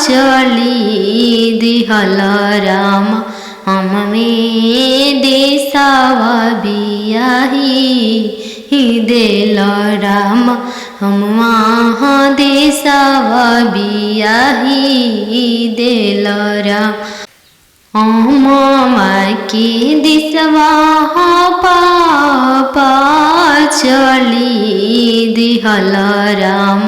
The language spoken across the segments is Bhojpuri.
चली दिहल राम हम में देसावा बियाही देल राम हम वहाँ देसावा बियाही देल राम माँ के दिसवा पापा चली दिहल राम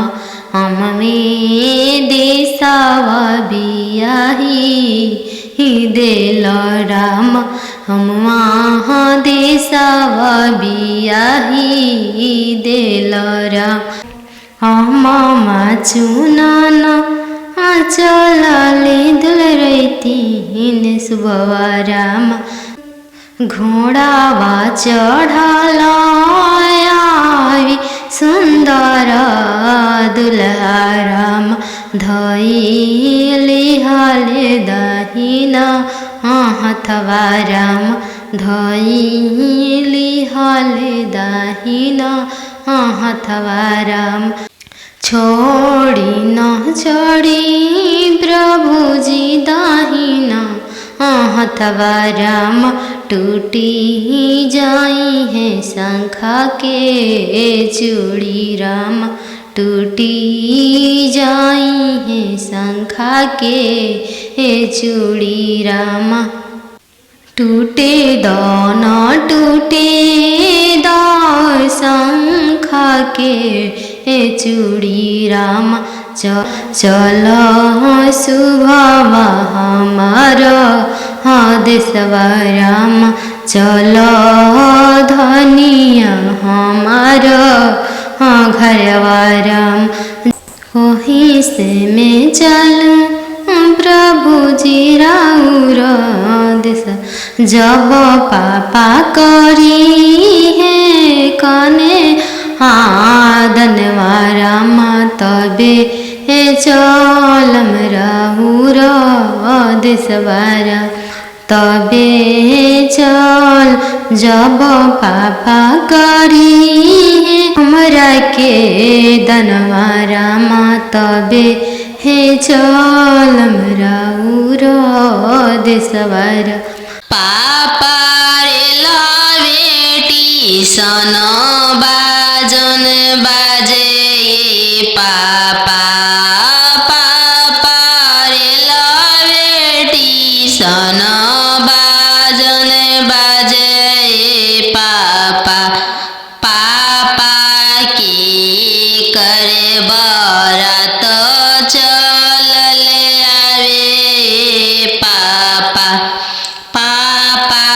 हम में देसावा बियाही देल राम हम वहाँ देसावा बियाही देल राम मामा चुनान चलाले दुल रहीन सुबवा राम घोड़ावा चढ़ाई सुंदर दुल्हा राम धैले हाले दाहिना हथवा राम धैले हाले दाहिना हथवा राम छोड़ी न छोड़ी प्रभुजी दाहिना हथवा राम टूटी जाई है शंखा के चूड़ी राम टूटी जाई है शंखा के चूड़ी राम टूटे दान टूटे शंखा के चूड़ी राम चल शुभवा हमार देशवा राम चल धनिया हमार घरवा राम वहीं से मैं चलूं प्रभुजी राउर देश जब पापा करी है कने आदनवा राम तबे चलम राउर देशवा राम तबे चल जब पापा करी हमरा के दनवा राम तबे हे चलम राउर देशवा राम पापा रे बेटी सन बाजन बाजे ये पापा पापा रे लवेटी सन बाजन बाजे ये पापा पापा के करे बरात चलले आवे पापा पापा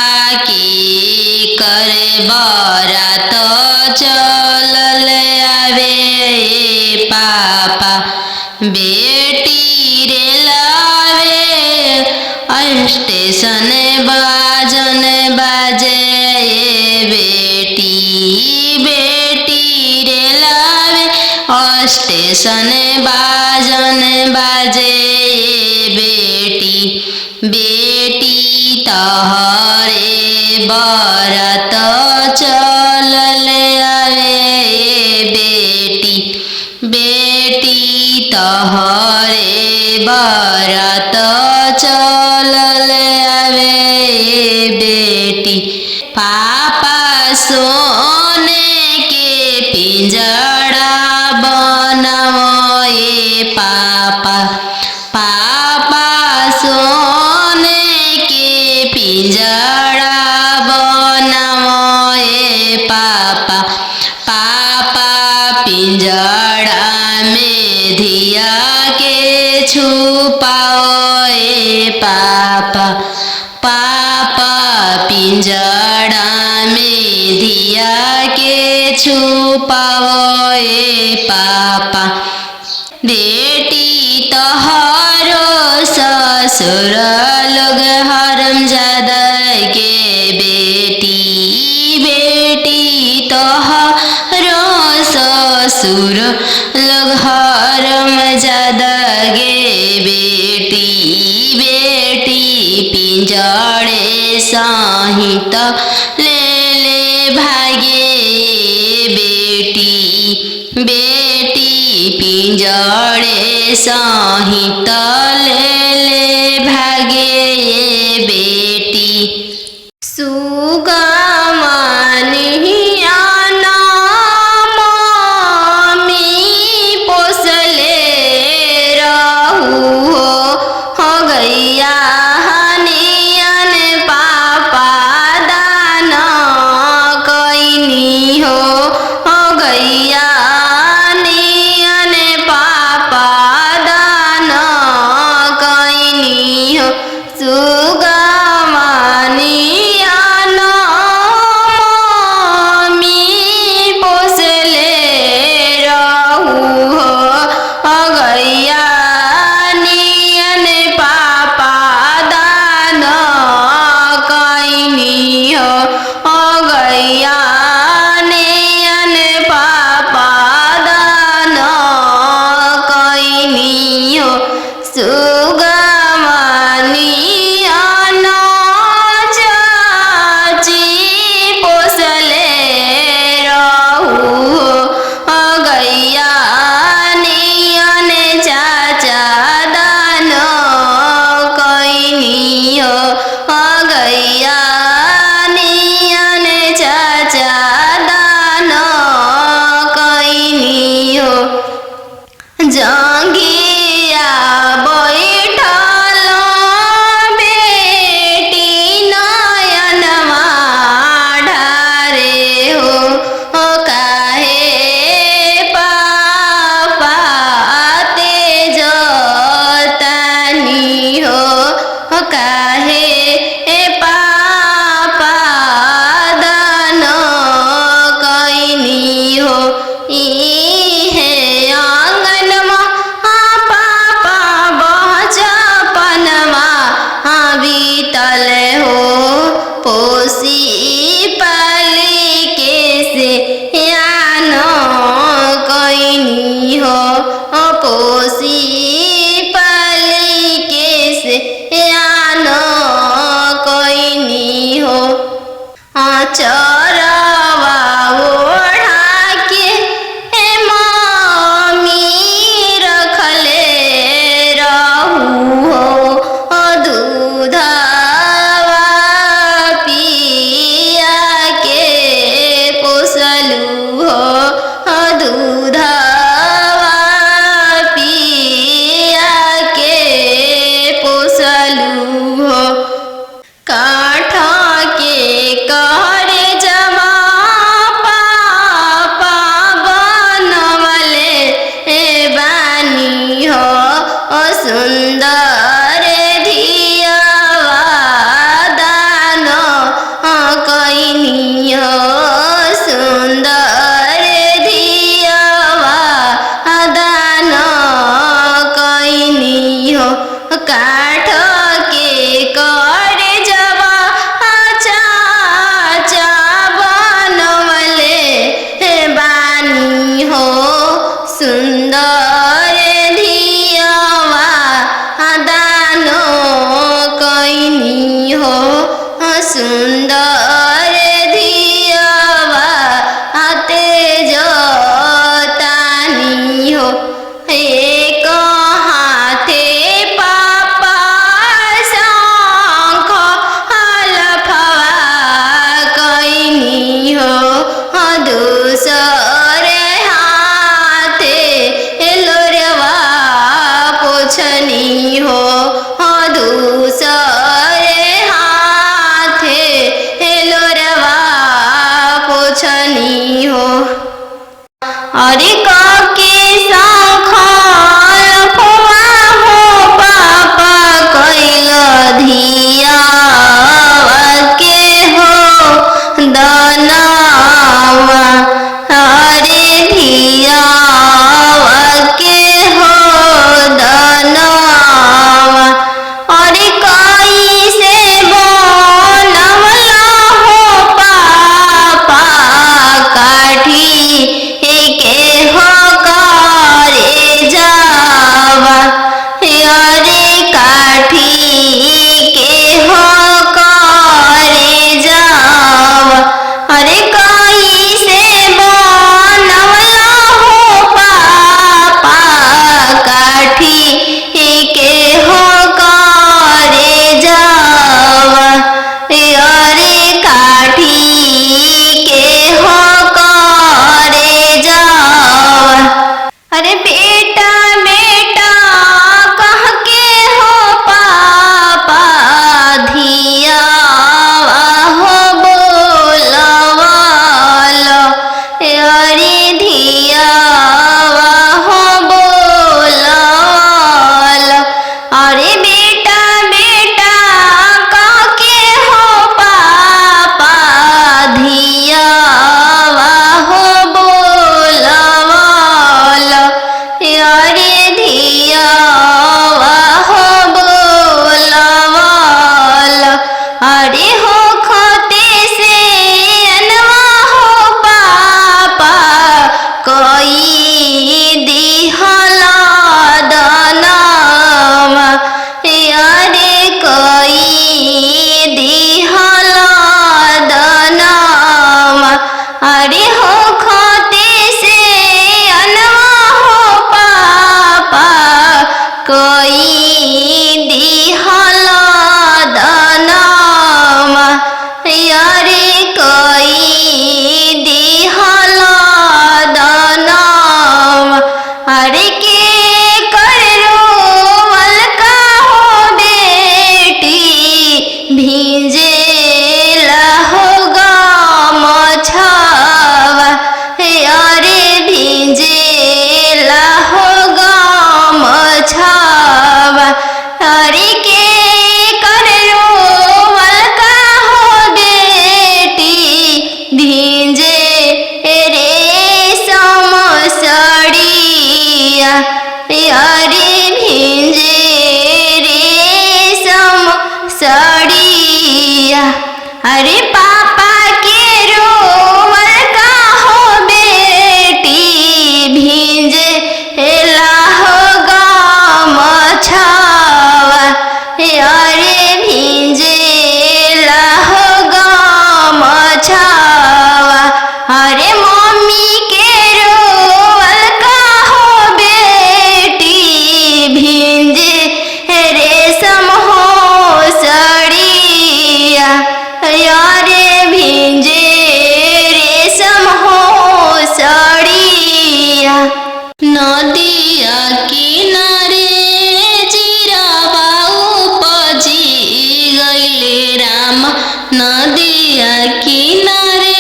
के करे बरात चलले आवे पापा बेटी रे लावे स्टेशन बाजन बाजे बेटी बेटी रे लावे स्टेशन बाजन बाजे बेटी बेटी तहरे बरात चलले आवे बेटी बेटी तहरे बरात चलले आवे बेटी पापा सोने के पिंजड़ा बनाओ ये पापा पापा सोने के पिंजड़ा बनाओ ये पापा पापा पिंजड़ा में धिया के छुपाओ ये पापा पापा पिंजड़ा में धिया के छुपाओ ये पापा बेटी तोहरो ससुर लोग हरामजादा के बेटी बेटी तोहरो ससुर लोग हरामजादा गे बेटी बेटी पिंजड़े सहित ले ले भागे बेटी बेटी पिंजड़े सहित ले ले भागे बेटी सुगमनिया मम्मी पोसले रहू हो गैया हनियन पापा दाना कैनी हो गैया नियन पापा दाना कैनी हो अरे काके संखाल फुआ हो पापा कैल धिया के हो दनावा अरे धिया के हो दनावा अरे कैसे बनवला हो पापा काठी के हो करे जावा अरे काठी के हो करे जावा अरे कैसे बनवला हो पापा काठी के हो करे जावा अरे काठी के हो करे जावा अरे बेटा बेटा कह के हो पापा धिया हो बोलवालो अरे धिया हो बोलवालो अरे बेटा बेटा कह के हो पापा धिया हो बोलवालो अरे धिया हो बोलवालो अरे हो खते से अनवा हो पापा कोई दिहला दनावा अरे कोई दिहला दनावा अरे हो खते से अनवा हो पापा कोई दिहला दनावा अरे कोई दिहला दनावा अरे के करो वलका हो बेटी भींजे हो गमछावा अरे भींजे हो गमछावा अरे के करो वलका हो बेटी भींजे रेशम साड़िया अरे भींजे रेशम साड़िया अरे पापा के रोवल का हो बेटी भींजे हो गमछावा अरे भींजे हो गमछावा अरे मम्मी के रोवल का हो बेटी भींजे रेशम हो साड़िया अरे भींजे रेशम हो साड़िया नदिया किनारे जीरावा उपजी गइले राम नदिया किनारे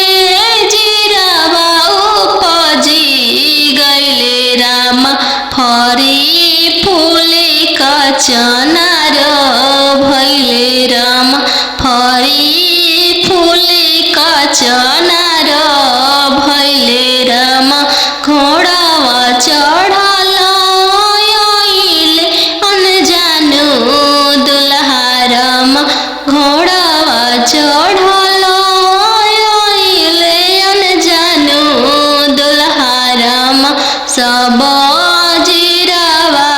जीरावा उपजी गइले राम फरी फूले का चनार भइले राम फरी फूले का चनार भइले राम घोड़ावा चढ़ल आइले अनजानु दुल्हा राम घोड़ावा चढ़ल आइले अनजानु दुल्हा राम सब जीरावा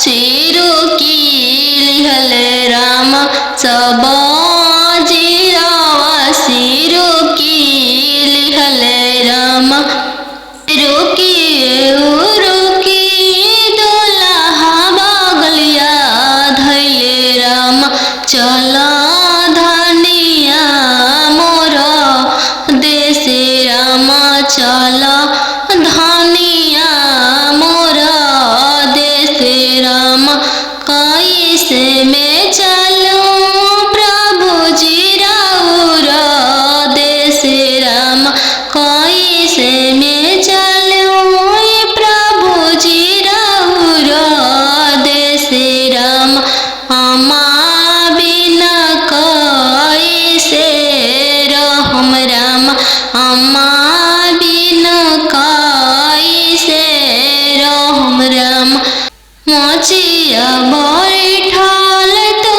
चिरुकी नदिया बैठल तो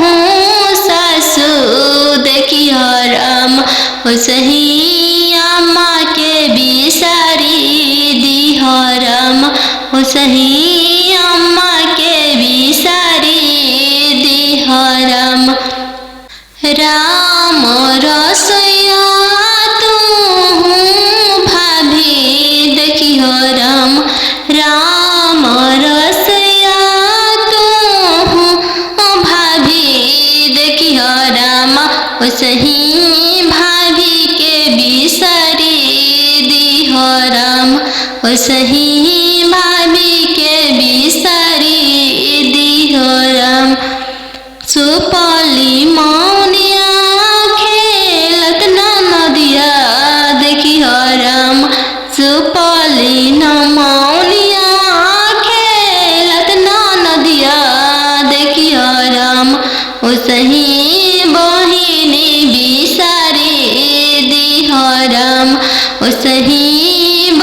हूँ सासु देखियो राम ओसही अम्मा के बिसारी दिहो राम ओसही अम्मा के बिसारी दिहो राम राम रसोइया तू भाभी देखियो राम राम रसोइया तू भाभी देखियो राम ओसही भाभी के बिसारी दिहो राम ओसही भाभी के बिसारी दिहो राम सुपली मौनिया खेलत नदिया देखियो राम सुपली मौनिया खेलत नदिया देखियो राम ओसही बहिनी बिसारी दिहो राम ओसही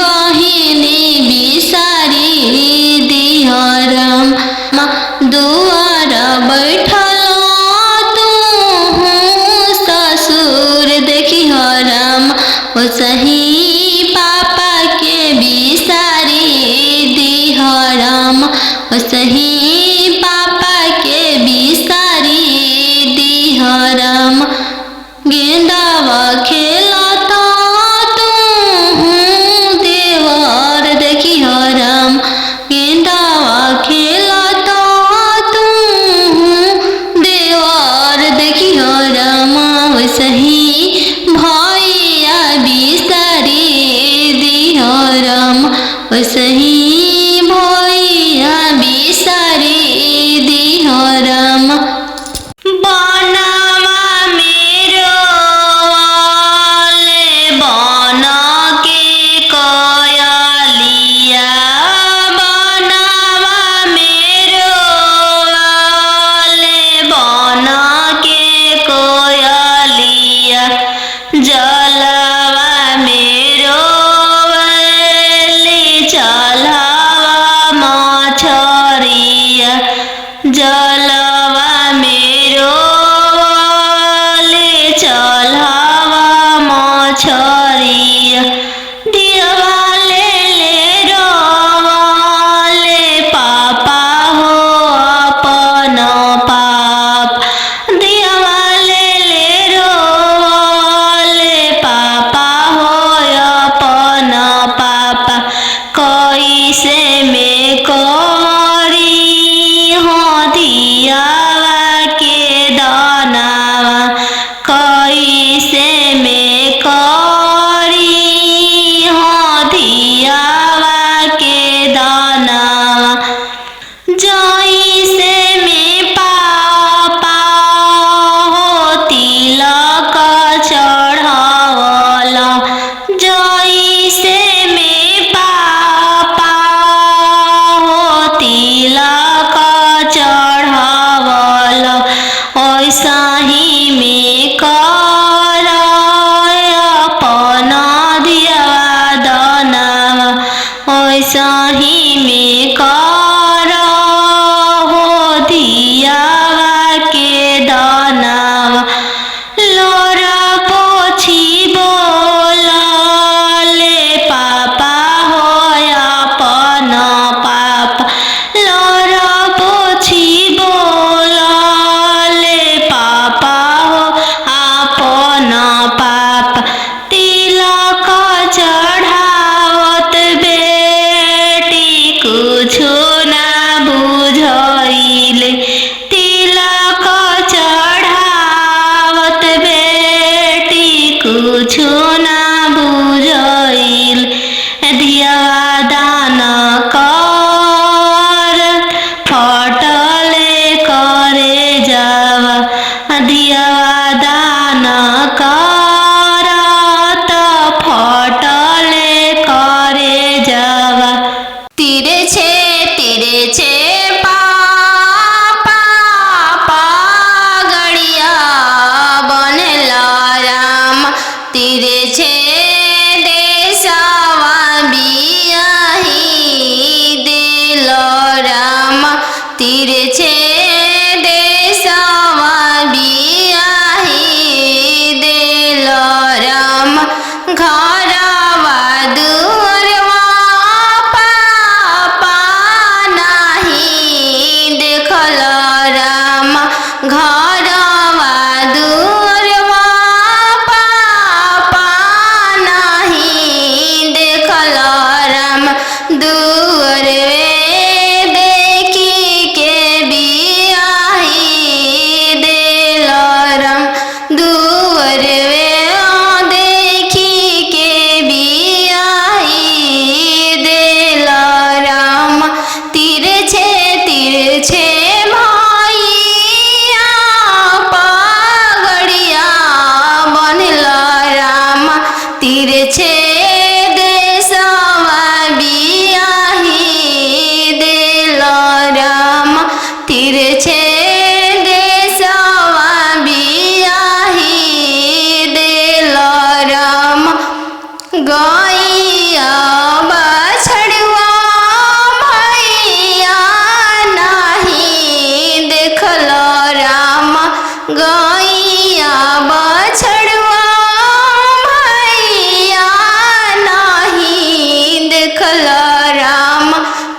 बहिनी बिसारी दिहो राम दुआर बैठल देखियो राम ओसही पापा के बिसारी दिहो राम ओसही पापा के बिसारी दिहो राम गेंदावा खेलत तू देवर देखियो राम गेंदावा खेलत तू देवर देखियो राम ओसही भैया बिसारी दिहो राम ओसही भैया बिसारी दिहो राम बनवा मेरो वाले बन के कयलिया बनवा मेरो वाले बन के कोयलिया जलवा मेरो वाले चलवा मछरिया जलवा मेरो वाले चलवा मछरिया दिवाले ले रोवाले पापा हो अपन पाप दिवाले ले रोवाले पापा हो अपन पापा कैसे में करी हो दियावा के दानावा कैसे में करी हो दियावा के दानावा जैसे में पापा हो तिलक चढ़ावला जैसे में पापा हो तिलक चढ़ावला ऐसा ही में कर अपन दियावा दानावा ऐसा ही में कर हो दियावा के दानावा लोरा पोछी बोला ले पापा हो अपन पाप लोरा पोछी बोला ले पापा हो अपन पाप तिलक चढ़ावत बेटी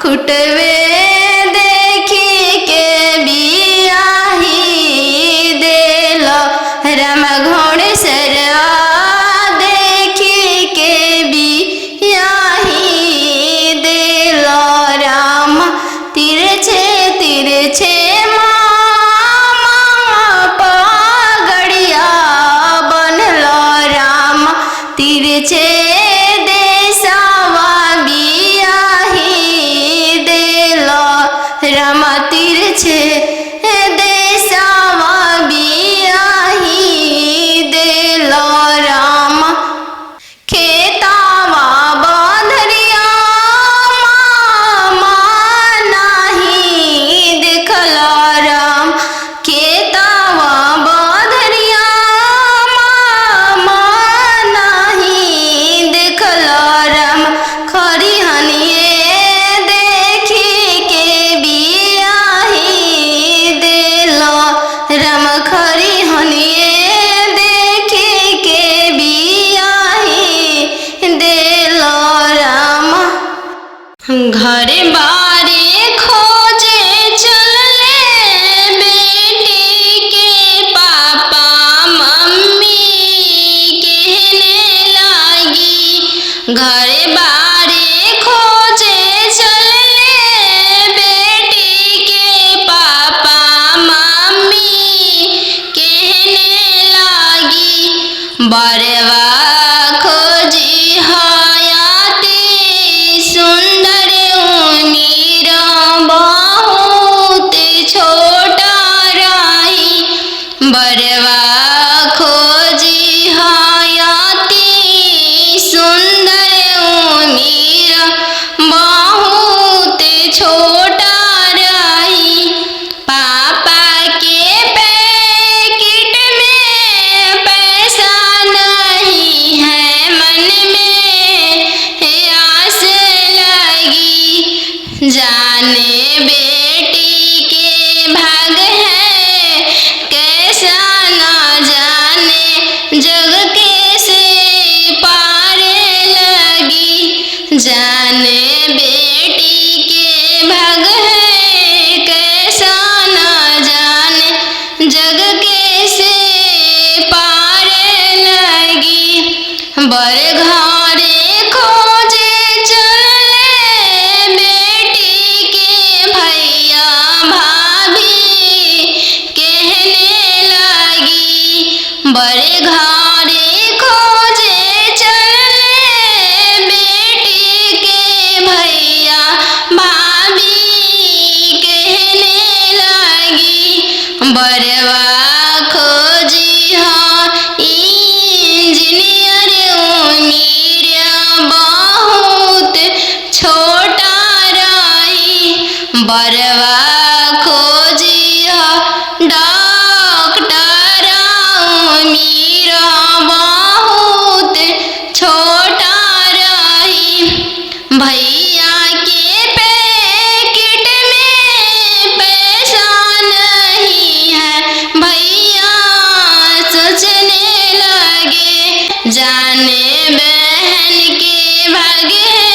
खुटवे देखी के बियाही देलो राम घोड़सरवा देखी के बियाही देलो राम तिरछे तिरछे पगड़िया बनलो राम तिरछे राम तिरछे देशवा बियाही देलो राम खेतावा बंधरिया मामा नहीं देखलो राम खेतावा बंधरिया मामा नहीं देखलो राम खरिहनिए राम खरिहनिए देखे के बियाही देलो राम घरे बारे खोजे चलले बेटी के पापा मम्मी कहने लगी घरे बारे खोजे चलले बेटी के पापा बरवा खोजी हयाती सुंदर उमीर बहुत छोटा रही बरवा खोजी हयाती सुंदर उमीर बहुत छोटा रही पापा के पैकेट में पैसा नहीं है मन में आस लगी जाने बेटी के भाग है कैसा न जाने जग कैसे पार लगी जाने बेटी के भाग है कैसा न जाने जग कैसे पार लगी बर घरे खोजे चले बेटी के भैया भाभी कहने लगी बर घरे खोजे चले बेटी के भैया भाभी कहने लगी बरवा खोजी हाँ इंजीनियर उमीर बहुत छोटा रही बरवा खोजी हाँ डॉक्टर उमीर बहुत छोटा रही भैया के पैकेट में पैसा नहीं है भैया सोचने लगे जाने बहन के भाग है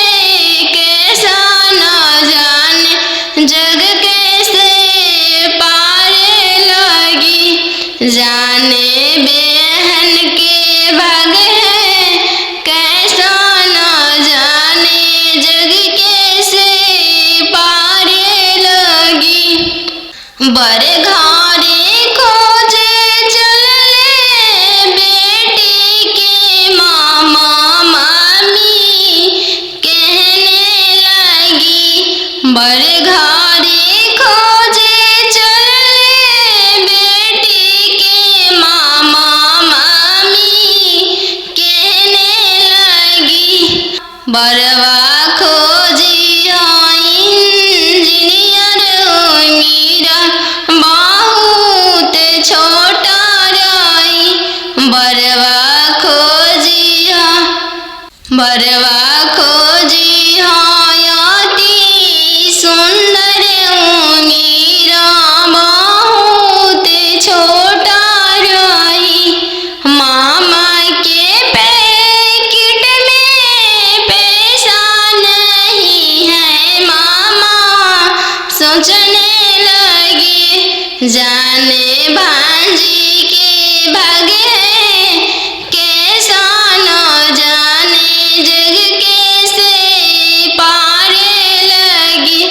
कैसा न जाने जग कैसे पार लगी जाने बहन के भाग है कैसा न जाने जग कैसे पार लगी बर घरे खोजे चलले बेटी के मामा मामी कहने लगी बर घरे खोजे चलले बेटी के मामा मामी कहने लगी बरवा खोजी इंजीनियर उमीर बहुत छोटा रही बरवा खोजी हयाती सुंदर उमीर बहुत छोटा रही मामा के पैकेट में पैसा नहीं सोचने लगी जाने भांजी के भागे कैसा न जाने जग कैसे पारे लगी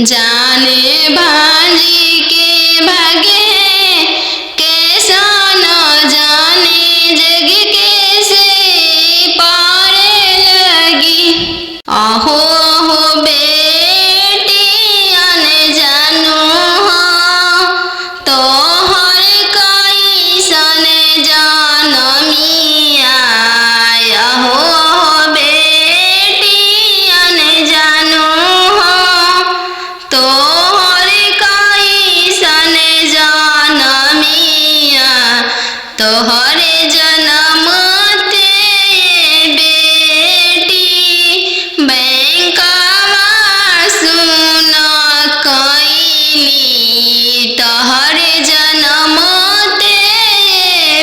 जाने भांजी के भागे कैसा न जाने जग कैसे पारे लगी। आहो आहो बेटी अन जानू हाँ तो हर कोई सन जानमिया। आहो आहो बेटी अन जानू हाँ तो हर कोई सन जानमिया। तोहर जन्म ते बेटी बैंकवा सुन कईनी। तोहर जन्म ते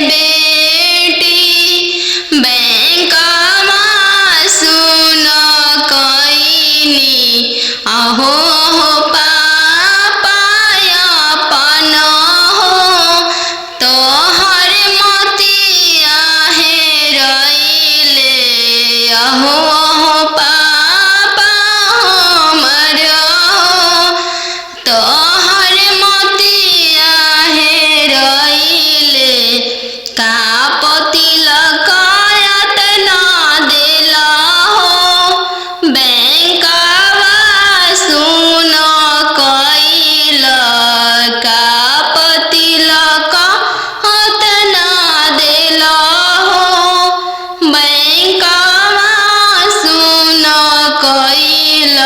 बेटी बैंकवा सुन कईनी। आहो हो पापा अपन हो तोहर मोतिया हेरैले। आहो आहो पापा हमर हो तोहर मोतिया हेरैले। का तिलक एतना देला हो बैंकवा सुन कइल। का तिलक एतना देला हो बैंकवा सुन कइल।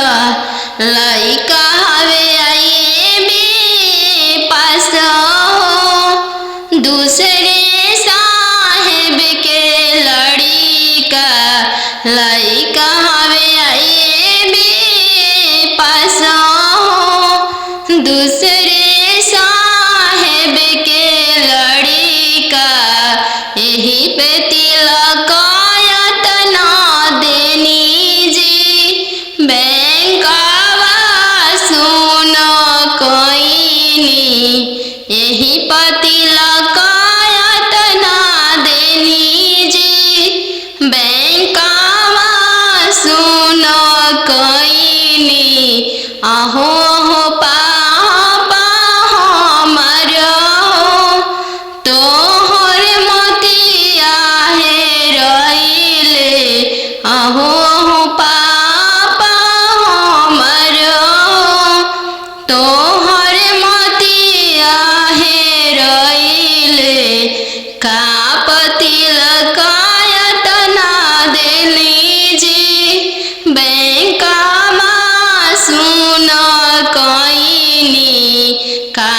लइका हवे आईबी पास हो दूसरे साहेब के लड़िका। लइका हवे आईबी पास हो दूसरे साहेब के लड़िका। यही पे तिलक एतना देनी जी बैंकवा सुन कईनी। यही पे तिलक एतना देनी जी बैंकवा सुन कईनी। आहो हो पापा हमर हो तोहर मोतिया हेरैले। आहो हो पापा हमर हो तोहर मोतिया हेरैले। का तिलक एतना देली जी बैंकवा सुन कईनी। का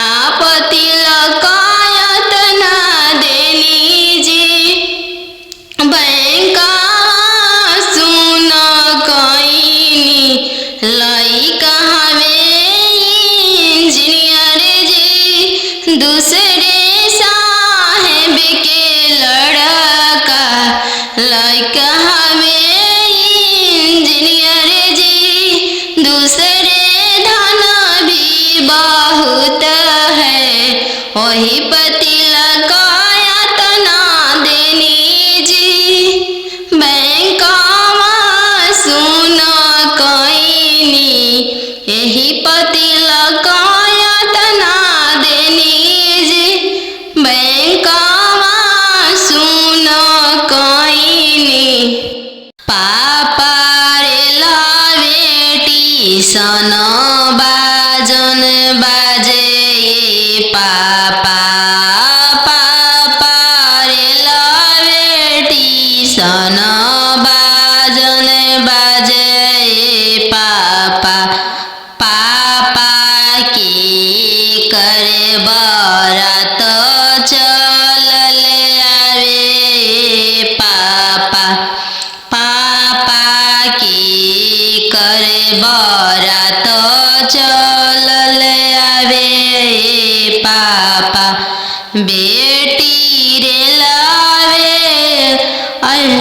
तिलक एतना देली जी बैंकवा सुन कईनी। लइका हवे इंजीनियर जी दूसरे साहेब के लड़का। लइका हवे इंजीनियर जी दूसरे धन भी बहुत है। वही तिलक एतना देनी जी बैंकवा सुन कईनी। यही तिलक एतना देनी जी बैंकवा सुन कईनी। पापा रे बेटी सन बाजन बाजे पापा। पापा रे बेटी सन बाजन बाजे पापा। पापा की करे बरात चलल आवे पापा। पापा की करे बरात चलल आवे पापा। बेटी रे लावे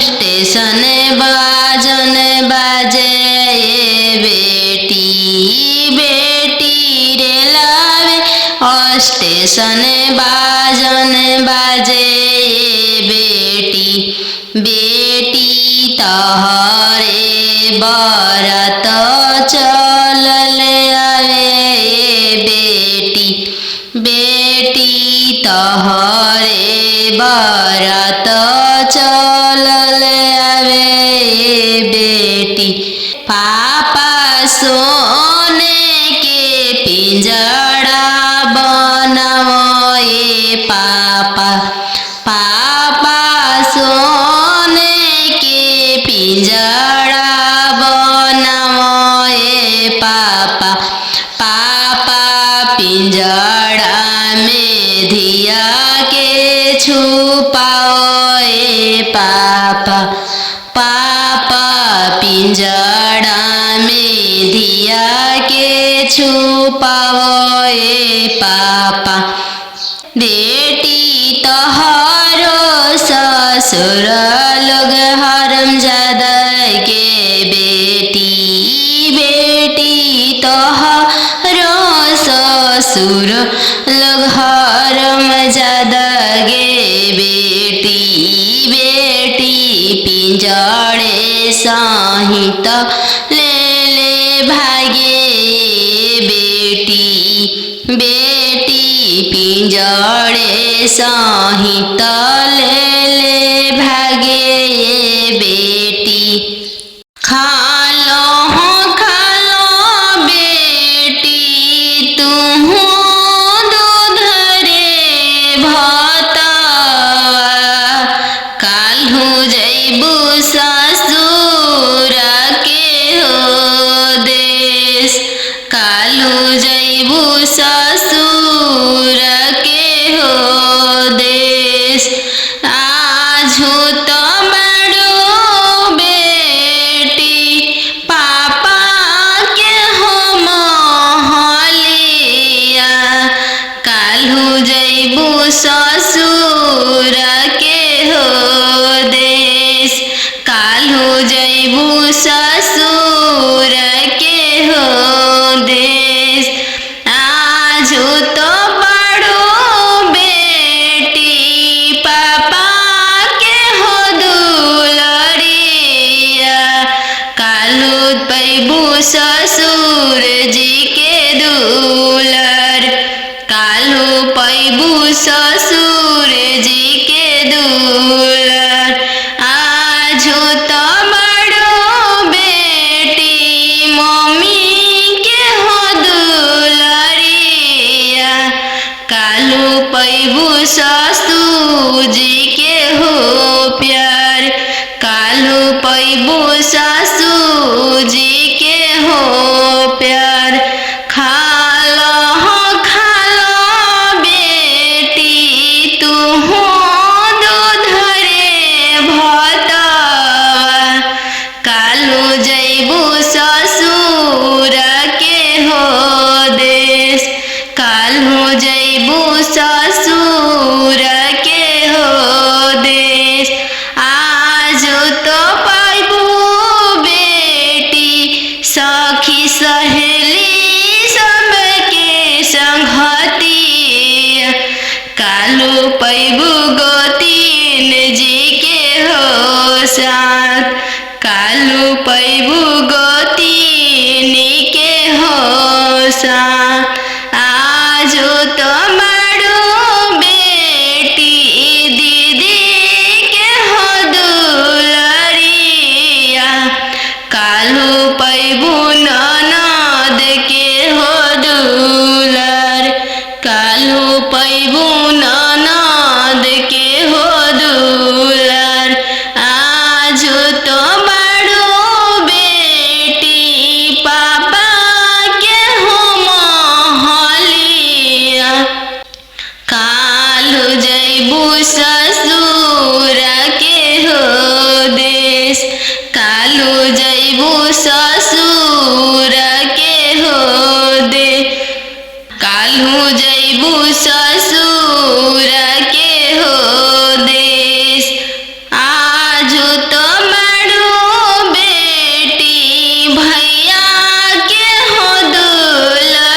स्टेशन बाजन बाजे बेटी। बेटी रे ऐसन बाजन बाजे बेटी बेटी तहरे बरत चलल आवे बेटी बेटी तहरे बरत चलल आवे बेटी पापा सोने के पिंजड़ा बनाओ पापा पापा सोने के पिंजड़ा बनाओ पापा पापा पिंजड़ा में धिया के छुपाओ पापा पापा पिंजड़ा में धिया के छुपाओ पापा बेटी तोहरो ससुर लोग हरामजादा के बेटी बेटी तोहरो ससुर लोग हरामजादा गे बेटी बेटी पिंजड़े सहित ले ले भागे बेटी बेटी पिंजड़े सहित ले ले भागे बेटी खालो बेटी तुम दूध रे भतवा काल्हू जैबू ससुर के हो देश काल्हू जैबू ससुर के हो देश आजू तो बड़ो बेटी पापा के हो महलिया काल्हू जैबू ससुर के हो देश काल्हू जैबू ससुर के हो देश आजू तो बड़ो बेटी पापा के हो दुलरिया काल्हू पैबू ससुर जी के दुलर काल्हू पैबू ससुर जी के दुलर आजू तो बड़ो बेटी मम्मी के हो दुलरिया काल्हू पैबू ससुर जी के हो प्यार काल्हू पैबू ससुर जी के हो प्यार खालो बेटी तू दूध रे भतवा काल्हू जैबू ससुर के हो देश काल्हू जैबू ससुर के हो देश आजू तो पैबू बेटी सखी सहेली सबके संगतिया काल्हू पैबू गोतीन जी के हो साथ काल्हू पैबू गोतीन के हो साथ आजू तो बड़ो बेटी दीदी के हो दुलरिया काल्हू पैबू ननद के हो दुलर काल्हू पैबू ननद के हो दुलर आजू तो बड़ो बेटी पापा के हो महलिया काल्हू जैबू ससुर के हो देश काल्हू जैबू ससुर के हो दे काल्हू जैबू ससुर के हो देश आजू तो बड़ो बेटी भैया के हो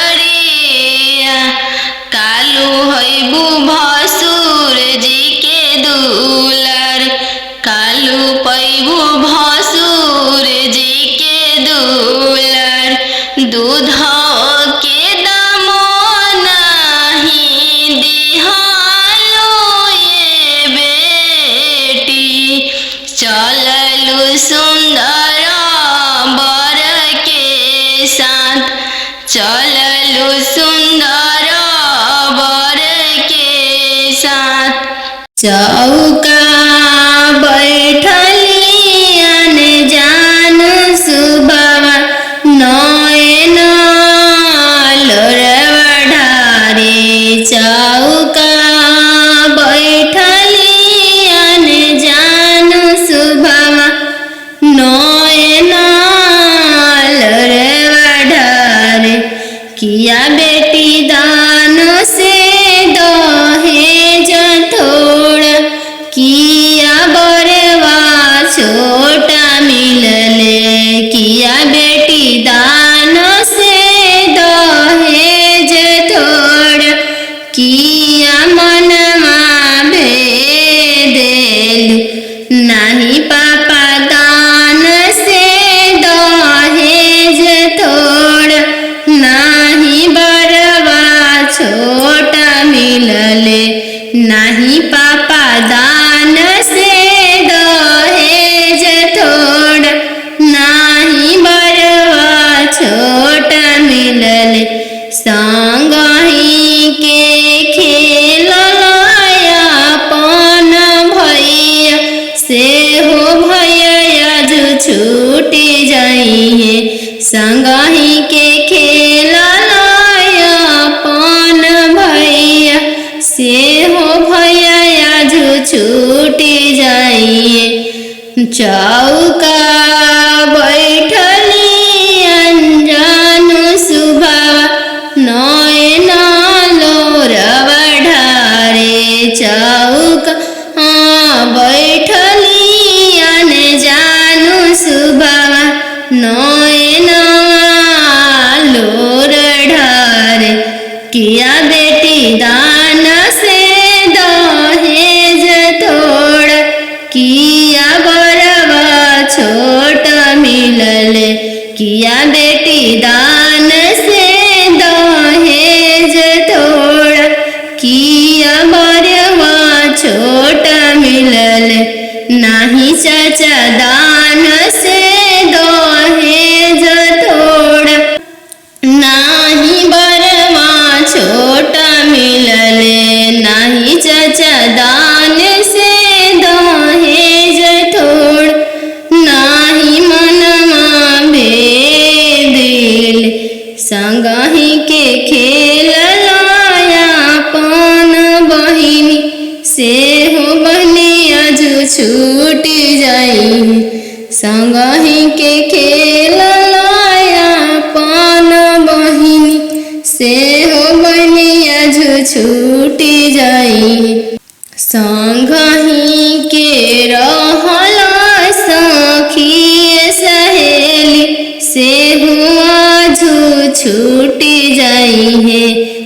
दुलरिया काल्हू चललु सुंदर बर के साथ। चौका बैठली अन जान सुबवा नयन लोरवा ढारे। चौका बैठली अन जान सुबवा नयन लोरवा ढारे। किया बेटी दान से दहेज थोड़ा, किया बरवा छोटा मिलले। किया बेटी दान से दहेज थोड़ा, किया मनमा भेदेलु। नाही पापा दान से दहेज थोड़ा, नाही बरवा छोटा मिलले। नाही पापा दान से दहेज थोड़ा, नाही बरवा छोटा मिलले। संगही के खेललाया अपन भैया, से हो भैया जो छूटी जाइए। संगही के खेललाया अपन भैया, से हो भैया जो छूटी जाइए। चौका बैठली अनजान सुबवा नयन लोरवा ढारे। चौका बैठली अनजान सुबवा नयन लोर ढारे। किया बेटी दान से दहेज थोड़ा, किया बरवा छोटा मिलले। किया बेटी दान से दहेज थोड़ा, किया बरवा छोटा मिलले। नाही चाचा दान से दहेज थोड़ा, नाही बरवा छोटा मिलले। नाही चाचा दान से दहेज थोड़ा, नाही मनमा भेदेल। संगही के खेललाया अपन बहिनी, से हो बहनिया जो छूटी जाई। संगही के खेललाया अपन बहिनी, से हो बहनिया जो छूटी जाई। संगही के रहला सखी सहेली, से हुआ जो छूटी जाई है।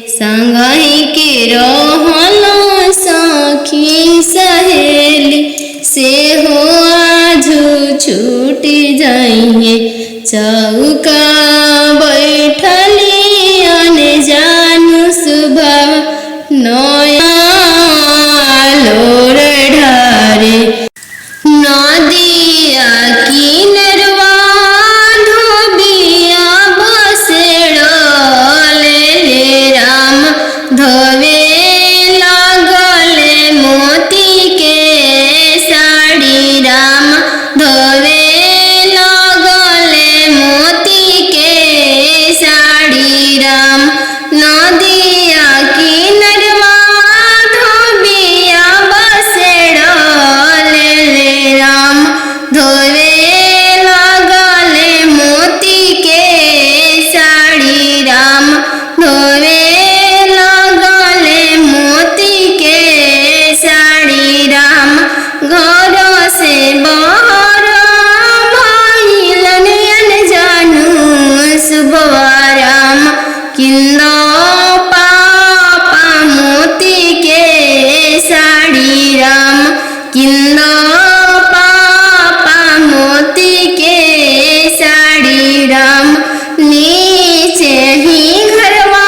संगही के रहला सखी सहेली, से हुआ जो छूटी जाई है। चौका बैठली अन जान सुबवा नयन लोर ढारे। नदिया किनरवा धोबिया बसेड़ले राम, धोवे लागले मोती के साड़ी राम। धोवे लागले मोती के साड़ी राम। नदिया किनरवा धोबिया बसेड़ले राम, धोवे लागले मोती के साड़ी राम। धोवे लागले मोती के साड़ी राम। घर से बाहर भइलन अनजानु सुबवा राम, किंदा पापा मोती के साड़ी राम। किंदा पापा मोती के साड़ी राम। नीचे ही घरवा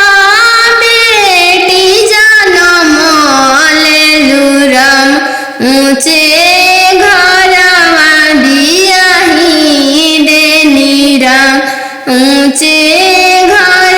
बेटी जनम लेलु राम, ऊंचे घरवा दिया ही देनी राम। ऊंचे घर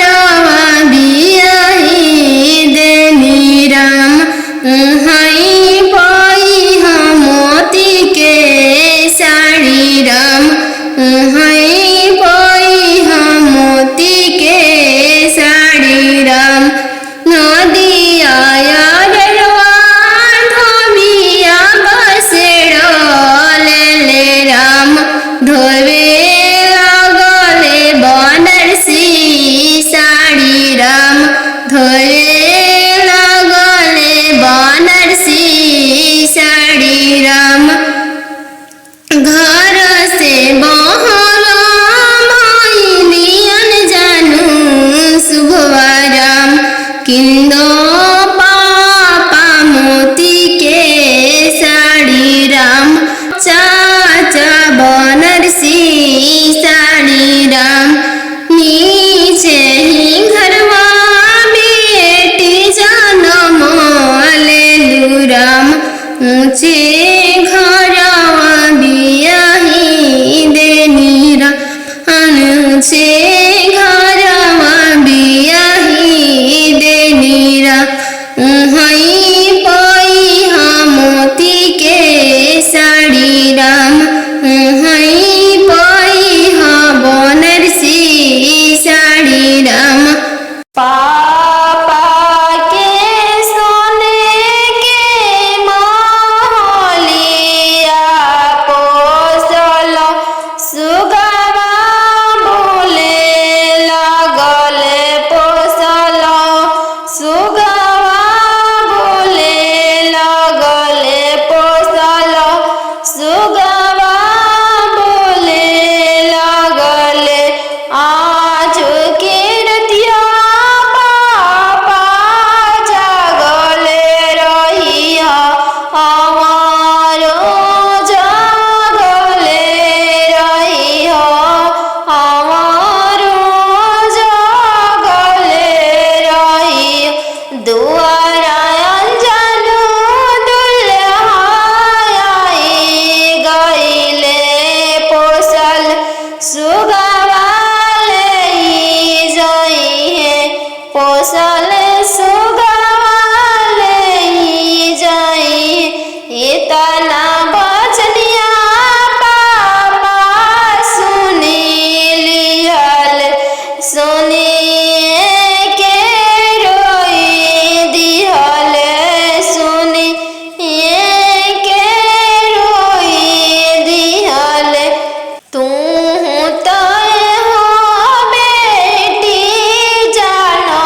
ऊँचे घरवा बियाही देनी राम उहई पैहा मोती के साड़ी राम उहई पैहा बनारसी साड़ी राम पापा के सोने के महलिया पोसल सुगवा बोले लगले पोसल सुगवा बोले लगले पोसल सुगवा बोले लगले आज के रतिया पापा जागले रहिया हमारो जागले रहिया हमारो जागले रहिया दुआरा अंजनु दुल्हाई गईले पोसल सुगवा ले जाई है पोसल सुगवा ले जाई इतना बचनिया पापा सुनी लिहल सुनिए के रोई दिहल सुनिए के रोई दिहल तू तय हो बेटी जानो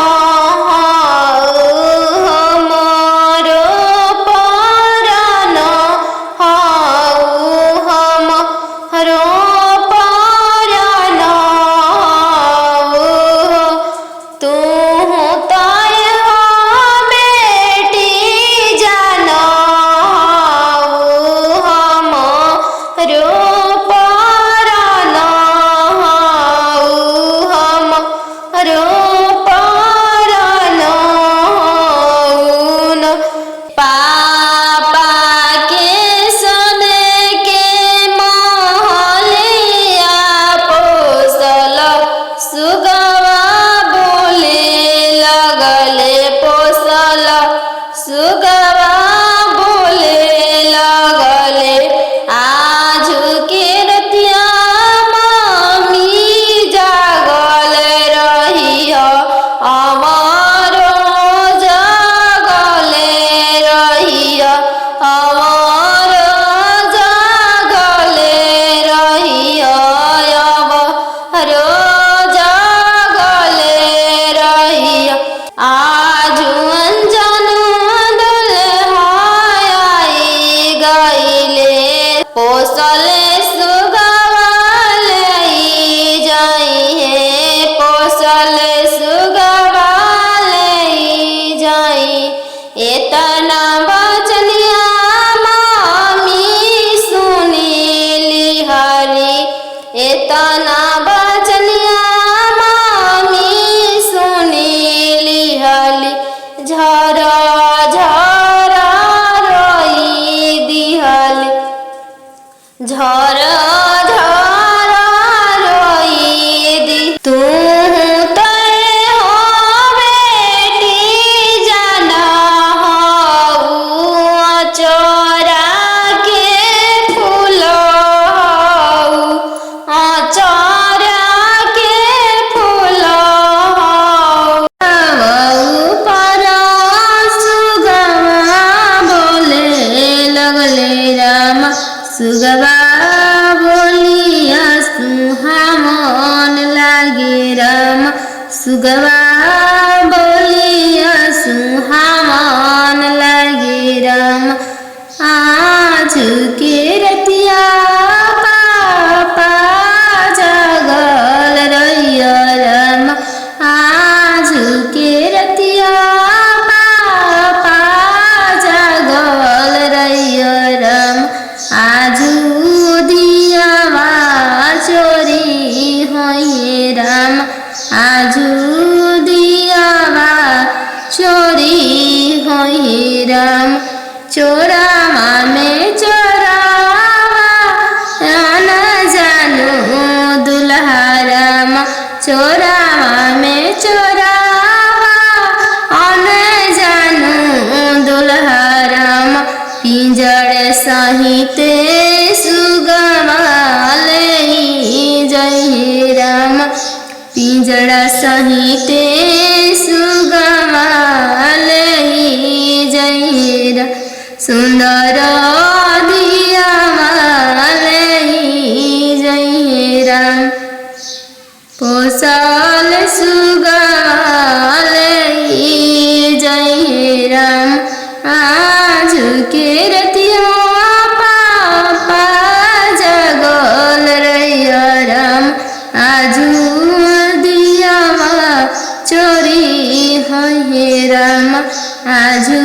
हमारो परानो हमारो परानो तू तय हो बेटी जानो हमारो परानो हमारो परानो पापा के सोने के महलिया पोसल सुगवा बोले लगले पोसल सुगवा बोले लगले आज के रतिया मम्मी जागल रहिया हमारो जागले रहिया हमारो जागले रहिया हमारो जागले रहिया आज अंजनु दुल्हाई गईले पोसल सुगवा ले जाई है पोसल सुगवा ले जाई इतना बचनिया मामी सुनी लिहारी इतना बचनिया मामी सुनी लिहाली झरा झरा रोई दिहली झरा झरा रोई दी तू तय हो बेटी जाना चोरा के फूल चोरा के फूल पर सुगवा बोले लगले राम सुगवा बोलिया सुहामन लागे राम सुगवा बोलिया सुहामन लागे राम आज के रतिया पापा जागल रहिया राम आज के रतिया पापा जागल रहिया राम आजू दियावा चोरी होइए राम आजू दियावा चोरी होइए राम चोरावा में चोरावा न जानू दुल्हा राम चोरावा में चोरावा अन जानू दुल्हा राम पिंजड़ सहिते सुगवा ले जय राम पिंजड़ा सहिते सुगवा ले जय राम सुंदर दियावा ले जय राम पोसल सुगवा ले जय राम आज के रतिया पापा जगल रैया राम आजू दियावा चोरी है राम आजू